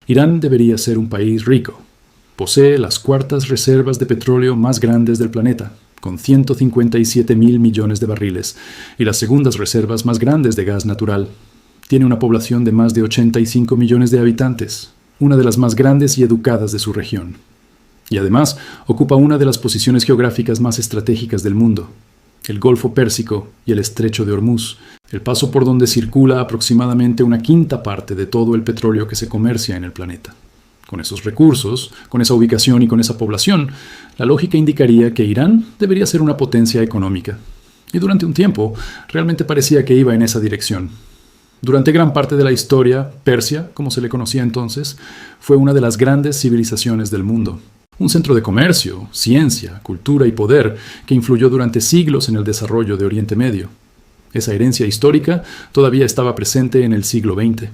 Irán debería ser un país rico. Posee las cuartas reservas de petróleo más grandes del planeta, con 157.000 millones de barriles, y las segundas reservas más grandes de gas natural. Tiene una población de más de 85 millones de habitantes, una de las más grandes y educadas de su región. Y además ocupa una de las posiciones geográficas más estratégicas del mundo, el Golfo Pérsico y el Estrecho de Hormuz, el paso por donde circula aproximadamente una quinta parte de todo el petróleo que se comercia en el planeta. Con esos recursos, con esa ubicación y con esa población, la lógica indicaría que Irán debería ser una potencia económica. Y durante un tiempo, realmente parecía que iba en esa dirección. Durante gran parte de la historia, Persia, como se le conocía entonces, fue una de las grandes civilizaciones del mundo. Un centro de comercio, ciencia, cultura y poder que influyó durante siglos en el desarrollo de Oriente Medio. Esa herencia histórica todavía estaba presente en el siglo XX.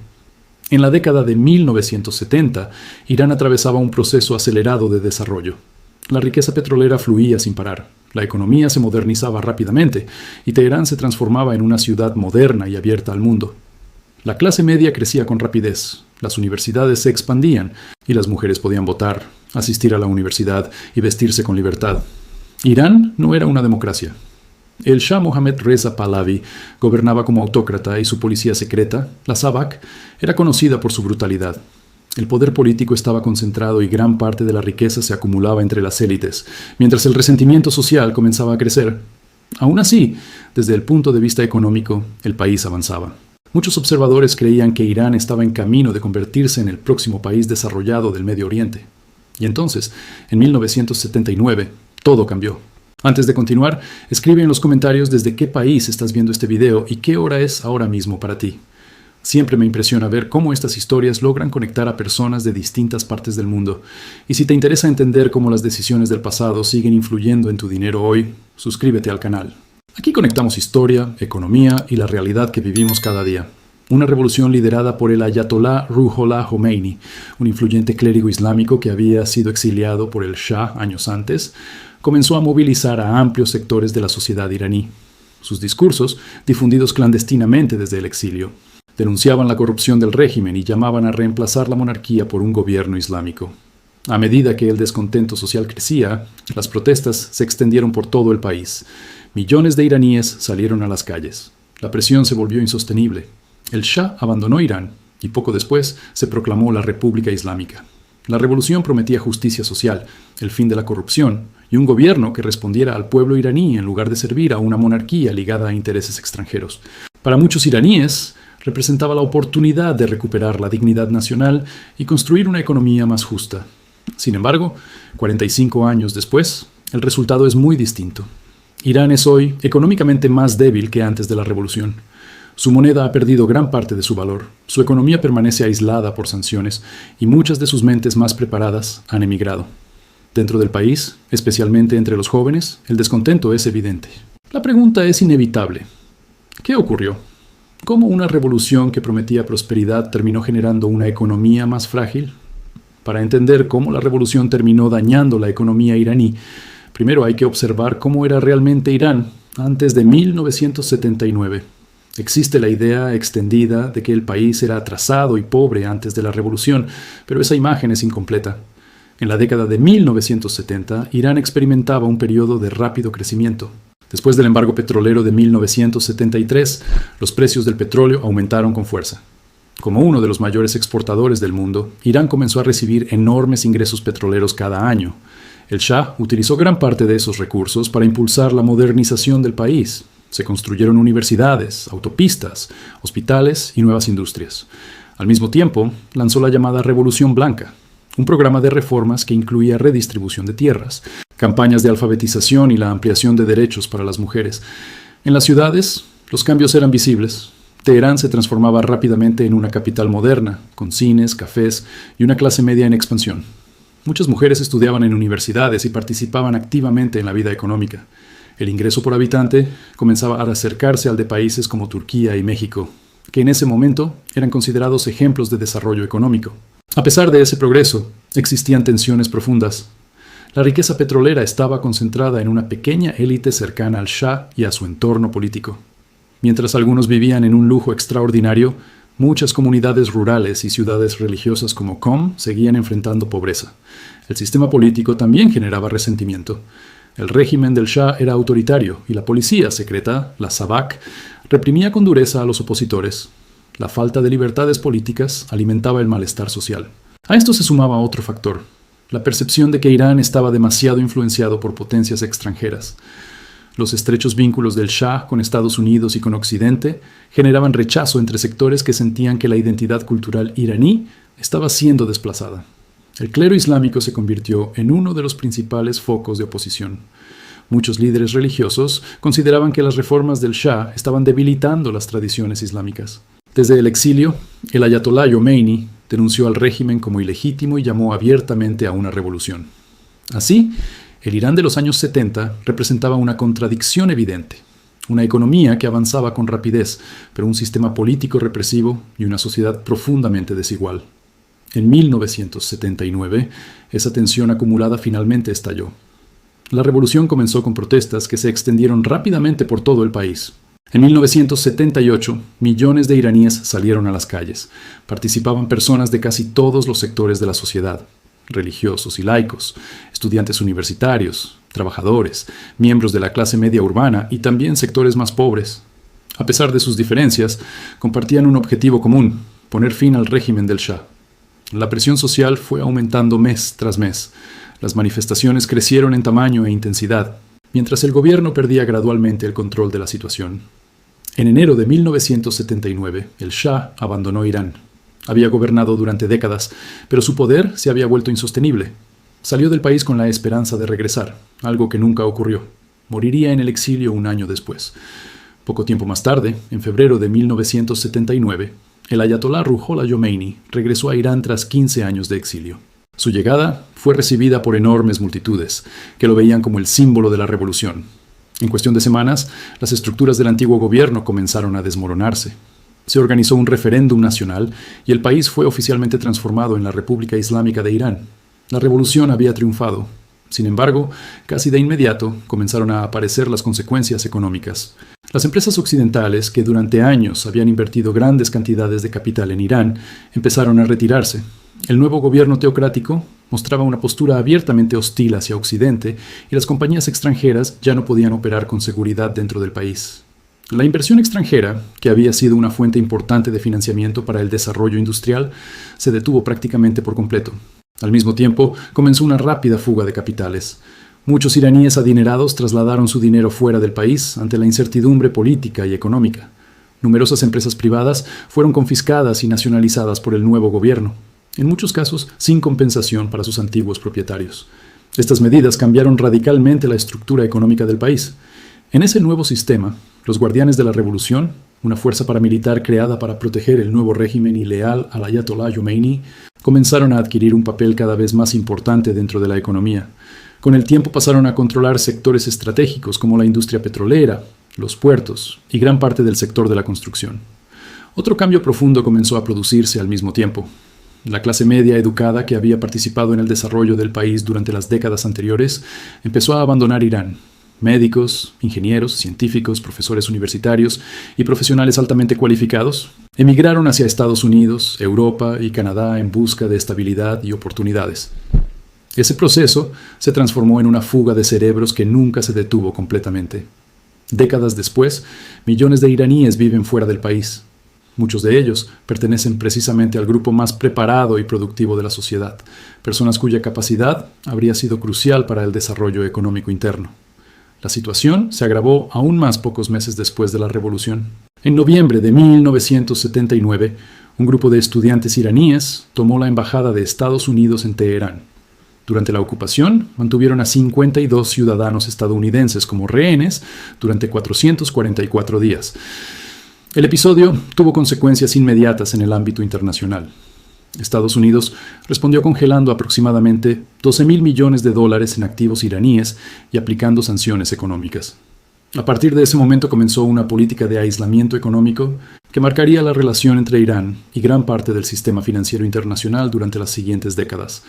En la década de 1970, Irán atravesaba un proceso acelerado de desarrollo. La riqueza petrolera fluía sin parar, la economía se modernizaba rápidamente y Teherán se transformaba en una ciudad moderna y abierta al mundo. La clase media crecía con rapidez, las universidades se expandían y las mujeres podían votar, asistir a la universidad y vestirse con libertad. Irán no era una democracia. El Shah Mohammad Reza Pahlavi gobernaba como autócrata y su policía secreta, la Savak, era conocida por su brutalidad. El poder político estaba concentrado y gran parte de la riqueza se acumulaba entre las élites, mientras el resentimiento social comenzaba a crecer. Aún así, desde el punto de vista económico, el país avanzaba. Muchos observadores creían que Irán estaba en camino de convertirse en el próximo país desarrollado del Medio Oriente. Y entonces, en 1979, todo cambió. Antes de continuar, escribe en los comentarios desde qué país estás viendo este video y qué hora es ahora mismo para ti. Siempre me impresiona ver cómo estas historias logran conectar a personas de distintas partes del mundo. Y si te interesa entender cómo las decisiones del pasado siguen influyendo en tu dinero hoy, suscríbete al canal. Aquí conectamos historia, economía y la realidad que vivimos cada día. Una revolución liderada por el Ayatollah Ruhollah Khomeini, un influyente clérigo islámico que había sido exiliado por el Shah años antes, comenzó a movilizar a amplios sectores de la sociedad iraní. Sus discursos, difundidos clandestinamente desde el exilio, denunciaban la corrupción del régimen y llamaban a reemplazar la monarquía por un gobierno islámico. A medida que el descontento social crecía, las protestas se extendieron por todo el país. Millones de iraníes salieron a las calles. La presión se volvió insostenible. El Shah abandonó Irán y poco después se proclamó la República Islámica. La revolución prometía justicia social, el fin de la corrupción y un gobierno que respondiera al pueblo iraní en lugar de servir a una monarquía ligada a intereses extranjeros. Para muchos iraníes, representaba la oportunidad de recuperar la dignidad nacional y construir una economía más justa. Sin embargo, 45 años después, el resultado es muy distinto. Irán es hoy económicamente más débil que antes de la revolución. Su moneda ha perdido gran parte de su valor, su economía permanece aislada por sanciones y muchas de sus mentes más preparadas han emigrado. Dentro del país, especialmente entre los jóvenes, el descontento es evidente. La pregunta es inevitable. ¿Qué ocurrió? ¿Cómo una revolución que prometía prosperidad terminó generando una economía más frágil? Para entender cómo la revolución terminó dañando la economía iraní, primero hay que observar cómo era realmente Irán antes de 1979. Existe la idea extendida de que el país era atrasado y pobre antes de la revolución, pero esa imagen es incompleta. En la década de 1970, Irán experimentaba un periodo de rápido crecimiento. Después del embargo petrolero de 1973, los precios del petróleo aumentaron con fuerza. Como uno de los mayores exportadores del mundo, Irán comenzó a recibir enormes ingresos petroleros cada año. El Shah utilizó gran parte de esos recursos para impulsar la modernización del país. Se construyeron universidades, autopistas, hospitales y nuevas industrias. Al mismo tiempo, lanzó la llamada Revolución Blanca, un programa de reformas que incluía redistribución de tierras, campañas de alfabetización y la ampliación de derechos para las mujeres. En las ciudades, los cambios eran visibles. Teherán se transformaba rápidamente en una capital moderna, con cines, cafés y una clase media en expansión. Muchas mujeres estudiaban en universidades y participaban activamente en la vida económica. El ingreso por habitante comenzaba a acercarse al de países como Turquía y México, que en ese momento eran considerados ejemplos de desarrollo económico. A pesar de ese progreso, existían tensiones profundas. La riqueza petrolera estaba concentrada en una pequeña élite cercana al Shah y a su entorno político. Mientras algunos vivían en un lujo extraordinario, Muchas comunidades rurales y ciudades religiosas como Qom seguían enfrentando pobreza. El sistema político también generaba resentimiento. El régimen del Shah era autoritario y la policía secreta, la Sabak, reprimía con dureza a los opositores. La falta de libertades políticas alimentaba el malestar social. A esto se sumaba otro factor, la percepción de que Irán estaba demasiado influenciado por potencias extranjeras. Los estrechos vínculos del Shah con Estados Unidos y con Occidente generaban rechazo entre sectores que sentían que la identidad cultural iraní estaba siendo desplazada. El clero islámico se convirtió en uno de los principales focos de oposición. Muchos líderes religiosos consideraban que las reformas del Shah estaban debilitando las tradiciones islámicas. Desde el exilio, el ayatolá Khomeini denunció al régimen como ilegítimo y llamó abiertamente a una revolución. Así, el Irán de los años 70 representaba una contradicción evidente. Una economía que avanzaba con rapidez, pero un sistema político represivo y una sociedad profundamente desigual. En 1979, esa tensión acumulada finalmente estalló. La revolución comenzó con protestas que se extendieron rápidamente por todo el país. En 1978, millones de iraníes salieron a las calles. Participaban personas de casi todos los sectores de la sociedad, religiosos y laicos, estudiantes universitarios, trabajadores, miembros de la clase media urbana y también sectores más pobres. A pesar de sus diferencias, compartían un objetivo común: poner fin al régimen del Shah. La presión social fue aumentando mes tras mes. Las manifestaciones crecieron en tamaño e intensidad, mientras el gobierno perdía gradualmente el control de la situación. En enero de 1979, el Shah abandonó Irán. Había gobernado durante décadas, pero su poder se había vuelto insostenible. Salió del país con la esperanza de regresar, algo que nunca ocurrió. Moriría en el exilio un año después. Poco tiempo más tarde, en febrero de 1979, el ayatolá Ruhollah Khomeini regresó a Irán tras 15 años de exilio. Su llegada fue recibida por enormes multitudes, que lo veían como el símbolo de la revolución. En cuestión de semanas, las estructuras del antiguo gobierno comenzaron a desmoronarse. Se organizó un referéndum nacional y el país fue oficialmente transformado en la República Islámica de Irán. La revolución había triunfado. Sin embargo, casi de inmediato comenzaron a aparecer las consecuencias económicas. Las empresas occidentales, que durante años habían invertido grandes cantidades de capital en Irán, empezaron a retirarse. El nuevo gobierno teocrático mostraba una postura abiertamente hostil hacia Occidente y las compañías extranjeras ya no podían operar con seguridad dentro del país. La inversión extranjera, que había sido una fuente importante de financiamiento para el desarrollo industrial, se detuvo prácticamente por completo. Al mismo tiempo, comenzó una rápida fuga de capitales. Muchos iraníes adinerados trasladaron su dinero fuera del país ante la incertidumbre política y económica. Numerosas empresas privadas fueron confiscadas y nacionalizadas por el nuevo gobierno, en muchos casos sin compensación para sus antiguos propietarios. Estas medidas cambiaron radicalmente la estructura económica del país. En ese nuevo sistema, los guardianes de la revolución, una fuerza paramilitar creada para proteger el nuevo régimen y leal al ayatolá Khomeini, comenzaron a adquirir un papel cada vez más importante dentro de la economía. Con el tiempo pasaron a controlar sectores estratégicos como la industria petrolera, los puertos y gran parte del sector de la construcción. Otro cambio profundo comenzó a producirse al mismo tiempo. La clase media educada que había participado en el desarrollo del país durante las décadas anteriores empezó a abandonar Irán. Médicos, ingenieros, científicos, profesores universitarios y profesionales altamente cualificados emigraron hacia Estados Unidos, Europa y Canadá en busca de estabilidad y oportunidades. Ese proceso se transformó en una fuga de cerebros que nunca se detuvo completamente. Décadas después, millones de iraníes viven fuera del país. Muchos de ellos pertenecen precisamente al grupo más preparado y productivo de la sociedad, personas cuya capacidad habría sido crucial para el desarrollo económico interno. La situación se agravó aún más pocos meses después de la revolución. En noviembre de 1979, un grupo de estudiantes iraníes tomó la embajada de Estados Unidos en Teherán. Durante la ocupación, mantuvieron a 52 ciudadanos estadounidenses como rehenes durante 444 días. El episodio tuvo consecuencias inmediatas en el ámbito internacional. Estados Unidos respondió congelando aproximadamente $12.000 millones en activos iraníes y aplicando sanciones económicas. A partir de ese momento comenzó una política de aislamiento económico que marcaría la relación entre Irán y gran parte del sistema financiero internacional durante las siguientes décadas.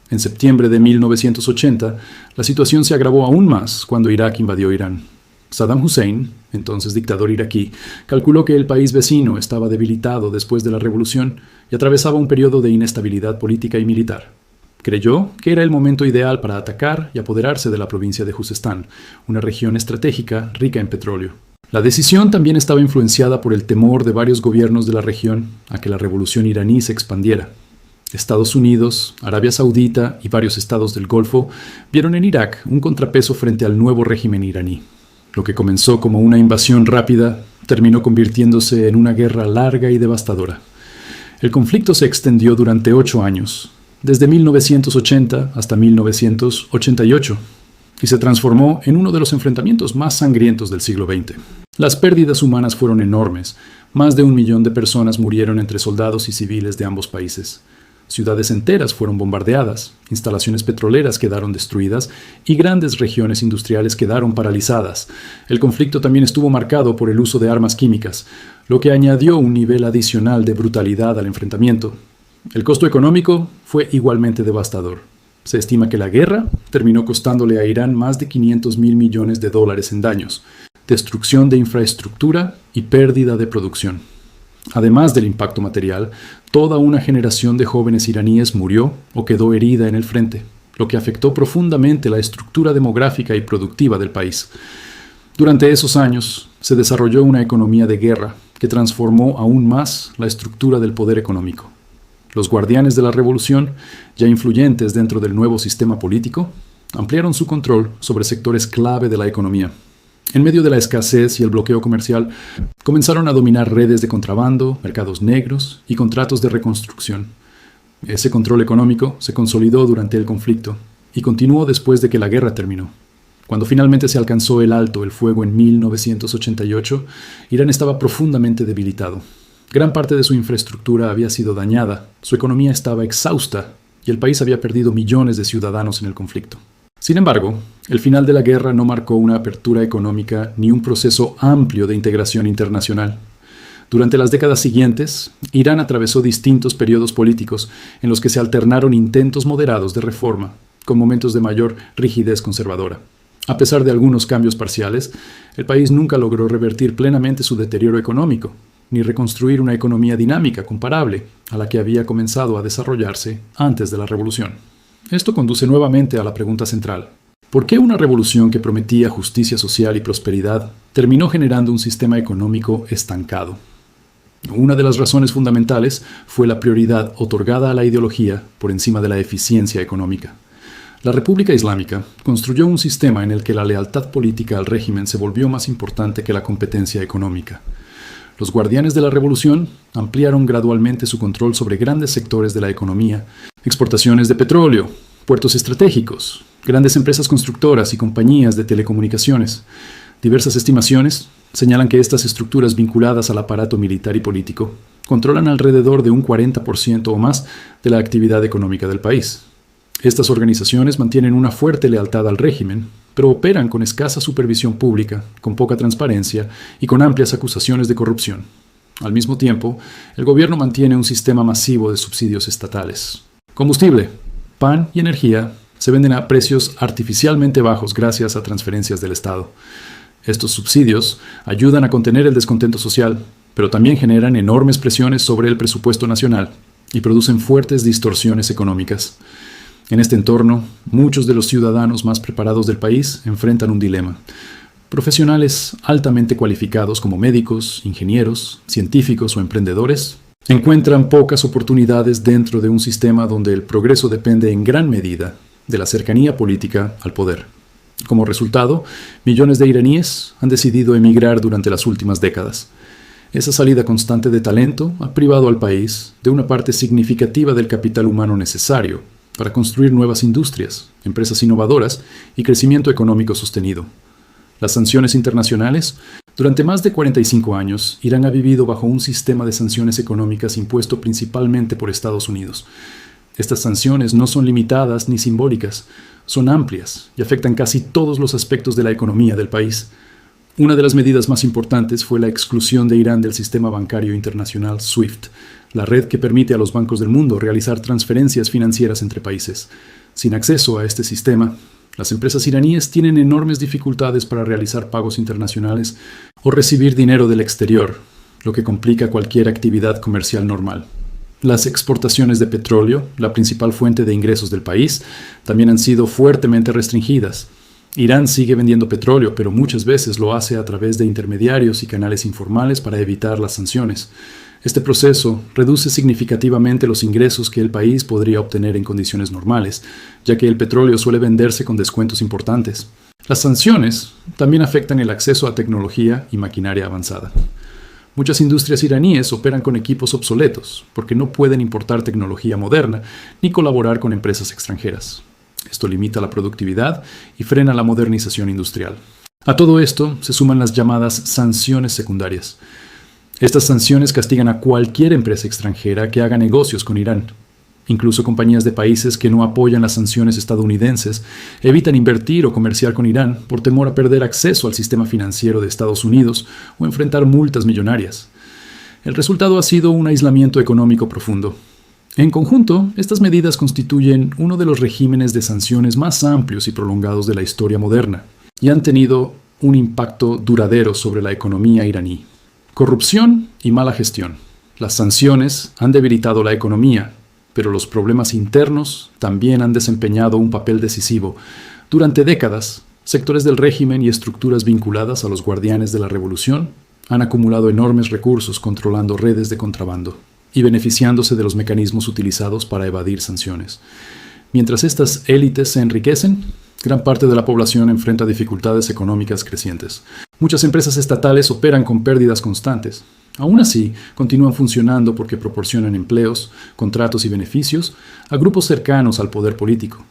En septiembre de 1980, la situación se agravó aún más cuando Irak invadió Irán. Saddam Hussein, entonces dictador iraquí, calculó que el país vecino estaba debilitado después de la revolución y atravesaba un periodo de inestabilidad política y militar. Creyó que era el momento ideal para atacar y apoderarse de la provincia de Juzestán, una región estratégica rica en petróleo. La decisión también estaba influenciada por el temor de varios gobiernos de la región a que la revolución iraní se expandiera. Estados Unidos, Arabia Saudita y varios estados del Golfo vieron en Irak un contrapeso frente al nuevo régimen iraní. Lo que comenzó como una invasión rápida terminó convirtiéndose en una guerra larga y devastadora. El conflicto se extendió durante 8 años, desde 1980 hasta 1988, y se transformó en uno de los enfrentamientos más sangrientos del siglo XX. Las pérdidas humanas fueron enormes. Más de 1 millón de personas murieron entre soldados y civiles de ambos países. Ciudades enteras fueron bombardeadas, instalaciones petroleras quedaron destruidas y grandes regiones industriales quedaron paralizadas. El conflicto también estuvo marcado por el uso de armas químicas, lo que añadió un nivel adicional de brutalidad al enfrentamiento. El costo económico fue igualmente devastador. Se estima que la guerra terminó costándole a Irán más de $500 mil millones en daños, destrucción de infraestructura y pérdida de producción. Además del impacto material, toda una generación de jóvenes iraníes murió o quedó herida en el frente, lo que afectó profundamente la estructura demográfica y productiva del país. Durante esos años, se desarrolló una economía de guerra que transformó aún más la estructura del poder económico. Los guardianes de la revolución, ya influyentes dentro del nuevo sistema político, ampliaron su control sobre sectores clave de la economía. En medio de la escasez y el bloqueo comercial, comenzaron a dominar redes de contrabando, mercados negros y contratos de reconstrucción. Ese control económico se consolidó durante el conflicto y continuó después de que la guerra terminó. Cuando finalmente se alcanzó el alto el fuego en 1988, Irán estaba profundamente debilitado. Gran parte de su infraestructura había sido dañada, su economía estaba exhausta y el país había perdido millones de ciudadanos en el conflicto. Sin embargo, el final de la guerra no marcó una apertura económica ni un proceso amplio de integración internacional. Durante las décadas siguientes, Irán atravesó distintos periodos políticos en los que se alternaron intentos moderados de reforma, con momentos de mayor rigidez conservadora. A pesar de algunos cambios parciales, el país nunca logró revertir plenamente su deterioro económico, ni reconstruir una economía dinámica comparable a la que había comenzado a desarrollarse antes de la revolución. Esto conduce nuevamente a la pregunta central. ¿Por qué una revolución que prometía justicia social y prosperidad terminó generando un sistema económico estancado? Una de las razones fundamentales fue la prioridad otorgada a la ideología por encima de la eficiencia económica. La República Islámica construyó un sistema en el que la lealtad política al régimen se volvió más importante que la competencia económica. Los guardianes de la revolución ampliaron gradualmente su control sobre grandes sectores de la economía, exportaciones de petróleo, puertos estratégicos, grandes empresas constructoras y compañías de telecomunicaciones. Diversas estimaciones señalan que estas estructuras vinculadas al aparato militar y político controlan alrededor de un 40% o más de la actividad económica del país. Estas organizaciones mantienen una fuerte lealtad al régimen, pero operan con escasa supervisión pública, con poca transparencia y con amplias acusaciones de corrupción. Al mismo tiempo, el gobierno mantiene un sistema masivo de subsidios estatales. Combustible, pan y energía se venden a precios artificialmente bajos gracias a transferencias del Estado. Estos subsidios ayudan a contener el descontento social, pero también generan enormes presiones sobre el presupuesto nacional y producen fuertes distorsiones económicas. En este entorno, muchos de los ciudadanos más preparados del país enfrentan un dilema. Profesionales altamente cualificados como médicos, ingenieros, científicos o emprendedores encuentran pocas oportunidades dentro de un sistema donde el progreso depende en gran medida de la cercanía política al poder. Como resultado, millones de iraníes han decidido emigrar durante las últimas décadas. Esa salida constante de talento ha privado al país de una parte significativa del capital humano necesario para construir nuevas industrias, empresas innovadoras y crecimiento económico sostenido. Las sanciones internacionales. Durante más de 45 años, Irán ha vivido bajo un sistema de sanciones económicas impuesto principalmente por Estados Unidos. Estas sanciones no son limitadas ni simbólicas, son amplias y afectan casi todos los aspectos de la economía del país. Una de las medidas más importantes fue la exclusión de Irán del sistema bancario internacional SWIFT, la red que permite a los bancos del mundo realizar transferencias financieras entre países. Sin acceso a este sistema, Las empresas iraníes tienen enormes dificultades para realizar pagos internacionales o recibir dinero del exterior, lo que complica cualquier actividad comercial normal. Las exportaciones de petróleo, la principal fuente de ingresos del país, también han sido fuertemente restringidas. Irán sigue vendiendo petróleo, pero muchas veces lo hace a través de intermediarios y canales informales para evitar las sanciones. Este proceso reduce significativamente los ingresos que el país podría obtener en condiciones normales, ya que el petróleo suele venderse con descuentos importantes. Las sanciones también afectan el acceso a tecnología y maquinaria avanzada. Muchas industrias iraníes operan con equipos obsoletos, porque no pueden importar tecnología moderna ni colaborar con empresas extranjeras. Esto limita la productividad y frena la modernización industrial. A todo esto se suman las llamadas sanciones secundarias. Estas sanciones castigan a cualquier empresa extranjera que haga negocios con Irán. Incluso compañías de países que no apoyan las sanciones estadounidenses evitan invertir o comerciar con Irán por temor a perder acceso al sistema financiero de Estados Unidos o enfrentar multas millonarias. El resultado ha sido un aislamiento económico profundo. En conjunto, estas medidas constituyen uno de los regímenes de sanciones más amplios y prolongados de la historia moderna y han tenido un impacto duradero sobre la economía iraní. Corrupción y mala gestión. Las sanciones han debilitado la economía, pero los problemas internos también han desempeñado un papel decisivo. Durante décadas, sectores del régimen y estructuras vinculadas a los guardianes de la revolución han acumulado enormes recursos controlando redes de contrabando y beneficiándose de los mecanismos utilizados para evadir sanciones. Mientras estas élites se enriquecen, gran parte de la población enfrenta dificultades económicas crecientes. Muchas empresas estatales operan con pérdidas constantes. Aún así, continúan funcionando porque proporcionan empleos, contratos y beneficios a grupos cercanos al poder político.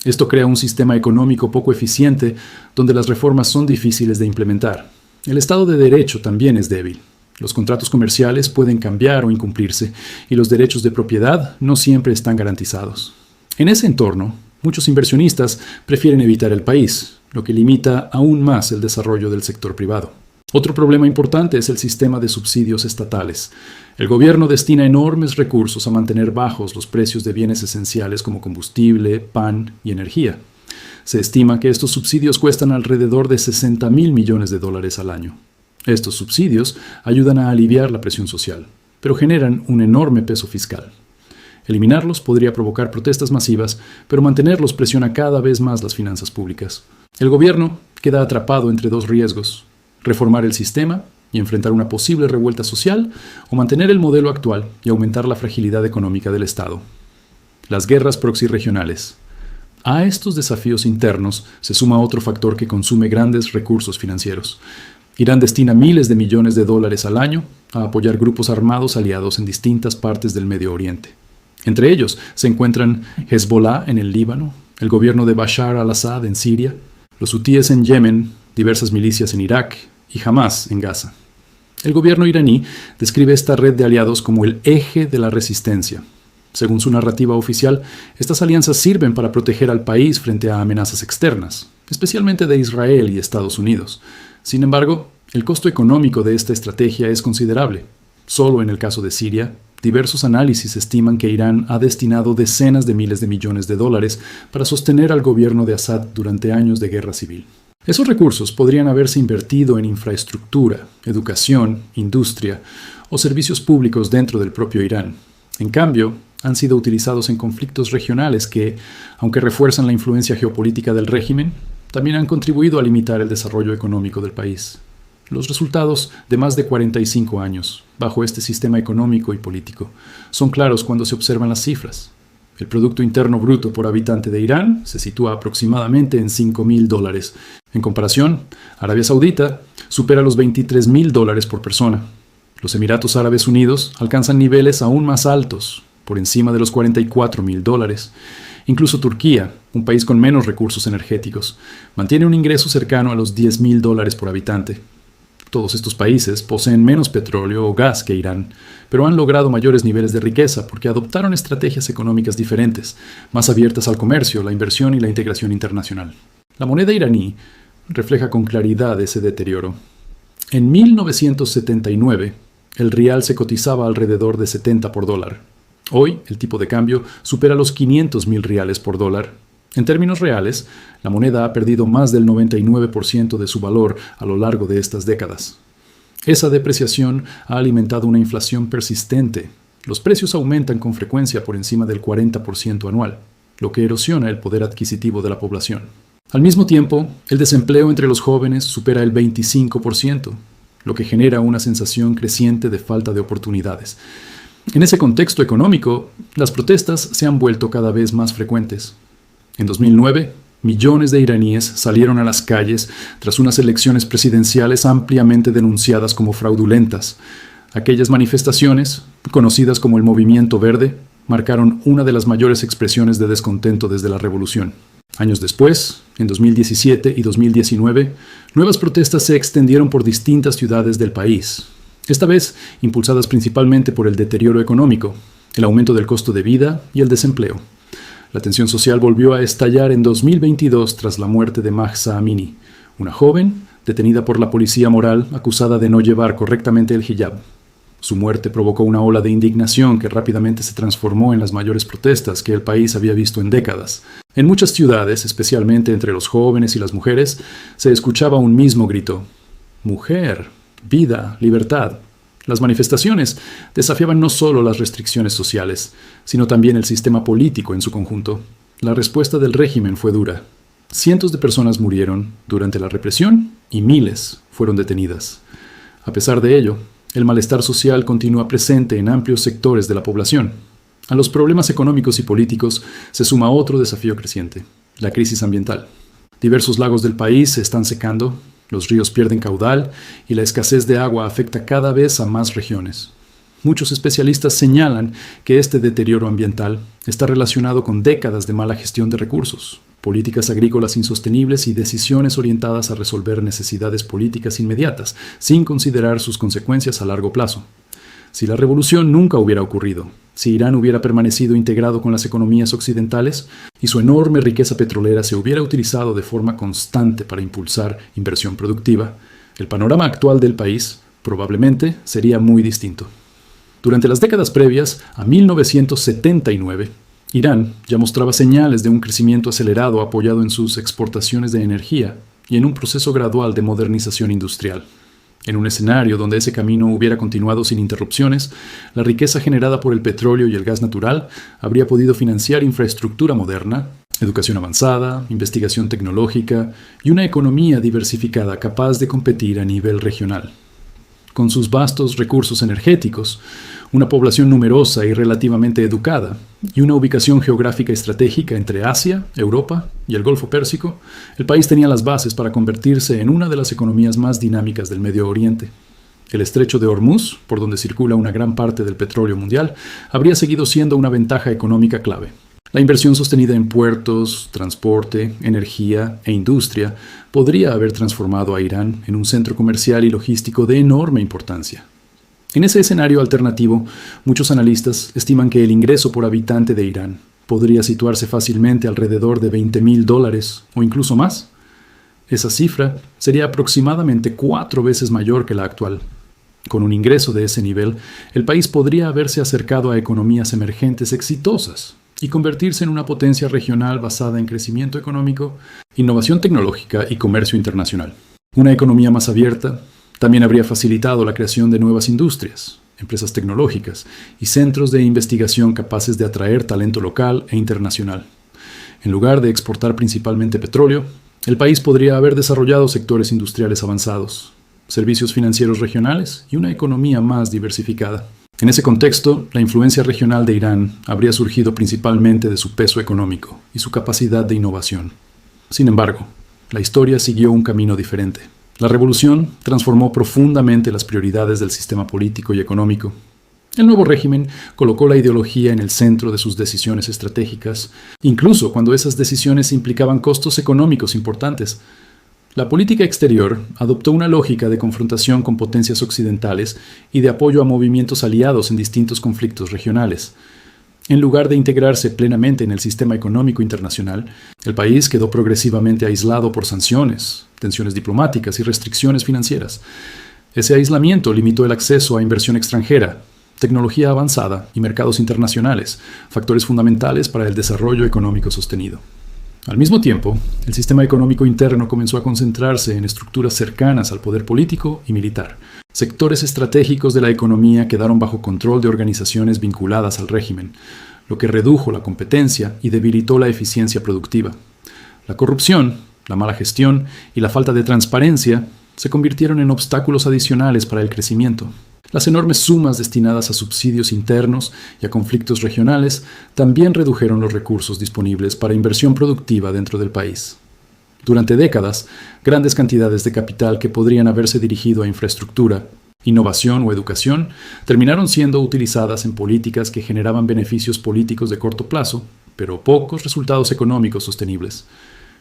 Esto crea un sistema económico poco eficiente donde las reformas son difíciles de implementar. El Estado de Derecho también es débil. Los contratos comerciales pueden cambiar o incumplirse, y los derechos de propiedad no siempre están garantizados. En ese entorno, muchos inversionistas prefieren evitar el país, lo que limita aún más el desarrollo del sector privado. Otro problema importante es el sistema de subsidios estatales. El gobierno destina enormes recursos a mantener bajos los precios de bienes esenciales como combustible, pan y energía. Se estima que estos subsidios cuestan alrededor de $60.000 millones al año. Estos subsidios ayudan a aliviar la presión social, pero generan un enorme peso fiscal. Eliminarlos podría provocar protestas masivas, pero mantenerlos presiona cada vez más las finanzas públicas. El gobierno queda atrapado entre dos riesgos: reformar el sistema y enfrentar una posible revuelta social, o mantener el modelo actual y aumentar la fragilidad económica del Estado. Las guerras proxy regionales. A estos desafíos internos se suma otro factor que consume grandes recursos financieros. Irán destina miles de millones de dólares al año a apoyar grupos armados aliados en distintas partes del Medio Oriente. Entre ellos se encuentran Hezbollah en el Líbano, el gobierno de Bashar al-Assad en Siria, los hutíes en Yemen, diversas milicias en Irak y Hamás en Gaza. El gobierno iraní describe esta red de aliados como el eje de la resistencia. Según su narrativa oficial, estas alianzas sirven para proteger al país frente a amenazas externas, especialmente de Israel y Estados Unidos. Sin embargo, el costo económico de esta estrategia es considerable. Solo en el caso de Siria, diversos análisis estiman que Irán ha destinado decenas de miles de millones de dólares para sostener al gobierno de Assad durante años de guerra civil. Esos recursos podrían haberse invertido en infraestructura, educación, industria o servicios públicos dentro del propio Irán. En cambio, han sido utilizados en conflictos regionales que, aunque refuerzan la influencia geopolítica del régimen, también han contribuido a limitar el desarrollo económico del país. Los resultados de más de 45 años, bajo este sistema económico y político, son claros cuando se observan las cifras. El Producto Interno Bruto por habitante de Irán se sitúa aproximadamente en $5.000. En comparación, Arabia Saudita supera los $23.000 por persona. Los Emiratos Árabes Unidos alcanzan niveles aún más altos, por encima de los $44.000. Incluso Turquía, un país con menos recursos energéticos, mantiene un ingreso cercano a los $10.000 por habitante. Todos estos países poseen menos petróleo o gas que Irán, pero han logrado mayores niveles de riqueza porque adoptaron estrategias económicas diferentes, más abiertas al comercio, la inversión y la integración internacional. La moneda iraní refleja con claridad ese deterioro. En 1979, el rial se cotizaba alrededor de 70 por dólar. Hoy, el tipo de cambio supera los 500.000 riales por dólar. En términos reales, la moneda ha perdido más del 99% de su valor a lo largo de estas décadas. Esa depreciación ha alimentado una inflación persistente. Los precios aumentan con frecuencia por encima del 40% anual, lo que erosiona el poder adquisitivo de la población. Al mismo tiempo, el desempleo entre los jóvenes supera el 25%, lo que genera una sensación creciente de falta de oportunidades. En ese contexto económico, las protestas se han vuelto cada vez más frecuentes. En 2009, millones de iraníes salieron a las calles tras unas elecciones presidenciales ampliamente denunciadas como fraudulentas. Aquellas manifestaciones, conocidas como el Movimiento Verde, marcaron una de las mayores expresiones de descontento desde la revolución. Años después, en 2017 y 2019, nuevas protestas se extendieron por distintas ciudades del país, esta vez impulsadas principalmente por el deterioro económico, el aumento del costo de vida y el desempleo. La tensión social volvió a estallar en 2022 tras la muerte de Mahsa Amini, una joven detenida por la policía moral acusada de no llevar correctamente el hijab. Su muerte provocó una ola de indignación que rápidamente se transformó en las mayores protestas que el país había visto en décadas. En muchas ciudades, especialmente entre los jóvenes y las mujeres, se escuchaba un mismo grito: mujer, vida, libertad. Las manifestaciones desafiaban no solo las restricciones sociales, sino también el sistema político en su conjunto. La respuesta del régimen fue dura. Cientos de personas murieron durante la represión y miles fueron detenidas. A pesar de ello, el malestar social continúa presente en amplios sectores de la población. A los problemas económicos y políticos se suma otro desafío creciente: la crisis ambiental. Diversos lagos del país se están secando, los ríos pierden caudal y la escasez de agua afecta cada vez a más regiones. Muchos especialistas señalan que este deterioro ambiental está relacionado con décadas de mala gestión de recursos, políticas agrícolas insostenibles y decisiones orientadas a resolver necesidades políticas inmediatas, sin considerar sus consecuencias a largo plazo. Si la revolución nunca hubiera ocurrido, si Irán hubiera permanecido integrado con las economías occidentales y su enorme riqueza petrolera se hubiera utilizado de forma constante para impulsar inversión productiva, el panorama actual del país probablemente sería muy distinto. Durante las décadas previas a 1979, Irán ya mostraba señales de un crecimiento acelerado apoyado en sus exportaciones de energía y en un proceso gradual de modernización industrial. En un escenario donde ese camino hubiera continuado sin interrupciones, la riqueza generada por el petróleo y el gas natural habría podido financiar infraestructura moderna, educación avanzada, investigación tecnológica y una economía diversificada capaz de competir a nivel regional. Con sus vastos recursos energéticos, una población numerosa y relativamente educada, y una ubicación geográfica estratégica entre Asia, Europa y el Golfo Pérsico, el país tenía las bases para convertirse en una de las economías más dinámicas del Medio Oriente. El estrecho de Hormuz, por donde circula una gran parte del petróleo mundial, habría seguido siendo una ventaja económica clave. La inversión sostenida en puertos, transporte, energía e industria podría haber transformado a Irán en un centro comercial y logístico de enorme importancia. En ese escenario alternativo, muchos analistas estiman que el ingreso por habitante de Irán podría situarse fácilmente alrededor de $20,000 o incluso más. Esa cifra sería aproximadamente 4 veces mayor que la actual. Con un ingreso de ese nivel, el país podría haberse acercado a economías emergentes exitosas y convertirse en una potencia regional basada en crecimiento económico, innovación tecnológica y comercio internacional. Una economía más abierta también habría facilitado la creación de nuevas industrias, empresas tecnológicas y centros de investigación capaces de atraer talento local e internacional. En lugar de exportar principalmente petróleo, el país podría haber desarrollado sectores industriales avanzados, servicios financieros regionales y una economía más diversificada. En ese contexto, la influencia regional de Irán habría surgido principalmente de su peso económico y su capacidad de innovación. Sin embargo, la historia siguió un camino diferente. La revolución transformó profundamente las prioridades del sistema político y económico. El nuevo régimen colocó la ideología en el centro de sus decisiones estratégicas, incluso cuando esas decisiones implicaban costos económicos importantes. La política exterior adoptó una lógica de confrontación con potencias occidentales y de apoyo a movimientos aliados en distintos conflictos regionales. En lugar de integrarse plenamente en el sistema económico internacional, el país quedó progresivamente aislado por sanciones, tensiones diplomáticas y restricciones financieras. Ese aislamiento limitó el acceso a inversión extranjera, tecnología avanzada y mercados internacionales, factores fundamentales para el desarrollo económico sostenido. Al mismo tiempo, el sistema económico interno comenzó a concentrarse en estructuras cercanas al poder político y militar. Sectores estratégicos de la economía quedaron bajo control de organizaciones vinculadas al régimen, lo que redujo la competencia y debilitó la eficiencia productiva. La corrupción, la mala gestión y la falta de transparencia se convirtieron en obstáculos adicionales para el crecimiento. Las enormes sumas destinadas a subsidios internos y a conflictos regionales también redujeron los recursos disponibles para inversión productiva dentro del país. Durante décadas, grandes cantidades de capital que podrían haberse dirigido a infraestructura, innovación o educación terminaron siendo utilizadas en políticas que generaban beneficios políticos de corto plazo, pero pocos resultados económicos sostenibles.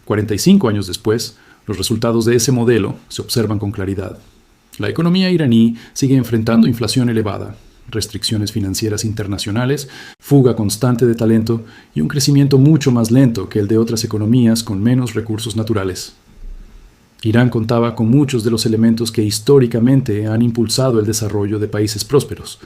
45 años después, los resultados de ese modelo se observan con claridad. La economía iraní sigue enfrentando inflación elevada, restricciones financieras internacionales, fuga constante de talento y un crecimiento mucho más lento que el de otras economías con menos recursos naturales. Irán contaba con muchos de los elementos que históricamente han impulsado el desarrollo de países prósperos: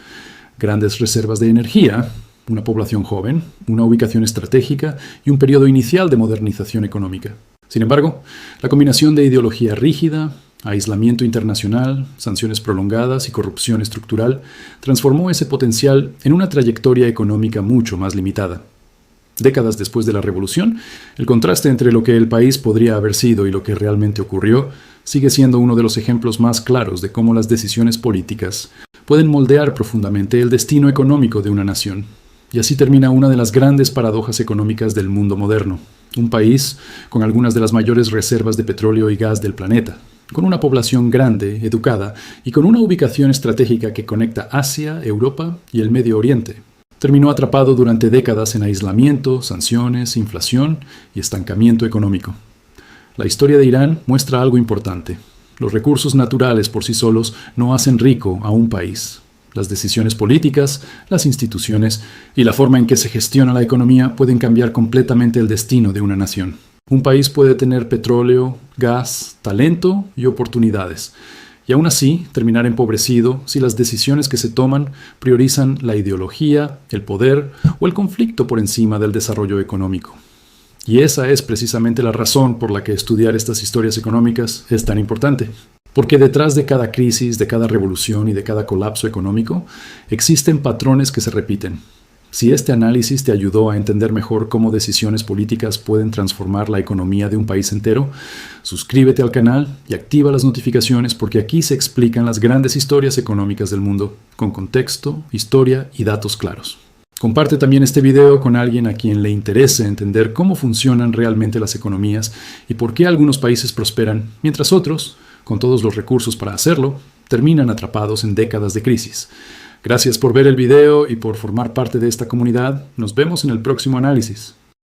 grandes reservas de energía, una población joven, una ubicación estratégica y un periodo inicial de modernización económica. Sin embargo, la combinación de ideología rígida, aislamiento internacional, sanciones prolongadas y corrupción estructural transformó ese potencial en una trayectoria económica mucho más limitada. Décadas después de la revolución, el contraste entre lo que el país podría haber sido y lo que realmente ocurrió sigue siendo uno de los ejemplos más claros de cómo las decisiones políticas pueden moldear profundamente el destino económico de una nación. Y así termina una de las grandes paradojas económicas del mundo moderno: un país con algunas de las mayores reservas de petróleo y gas del planeta, con una población grande, educada y con una ubicación estratégica que conecta Asia, Europa y el Medio Oriente. Terminó atrapado durante décadas en aislamiento, sanciones, inflación y estancamiento económico. La historia de Irán muestra algo importante: los recursos naturales por sí solos no hacen rico a un país. Las decisiones políticas, las instituciones y la forma en que se gestiona la economía pueden cambiar completamente el destino de una nación. Un país puede tener petróleo, gas, talento y oportunidades, y aún así terminar empobrecido si las decisiones que se toman priorizan la ideología, el poder o el conflicto por encima del desarrollo económico. Y esa es precisamente la razón por la que estudiar estas historias económicas es tan importante. Porque detrás de cada crisis, de cada revolución y de cada colapso económico, existen patrones que se repiten. Si este análisis te ayudó a entender mejor cómo decisiones políticas pueden transformar la economía de un país entero, suscríbete al canal y activa las notificaciones, porque aquí se explican las grandes historias económicas del mundo, con contexto, historia y datos claros. Comparte también este video con alguien a quien le interese entender cómo funcionan realmente las economías y por qué algunos países prosperan, mientras otros, con todos los recursos para hacerlo, terminan atrapados en décadas de crisis. Gracias por ver el video y por formar parte de esta comunidad. Nos vemos en el próximo análisis.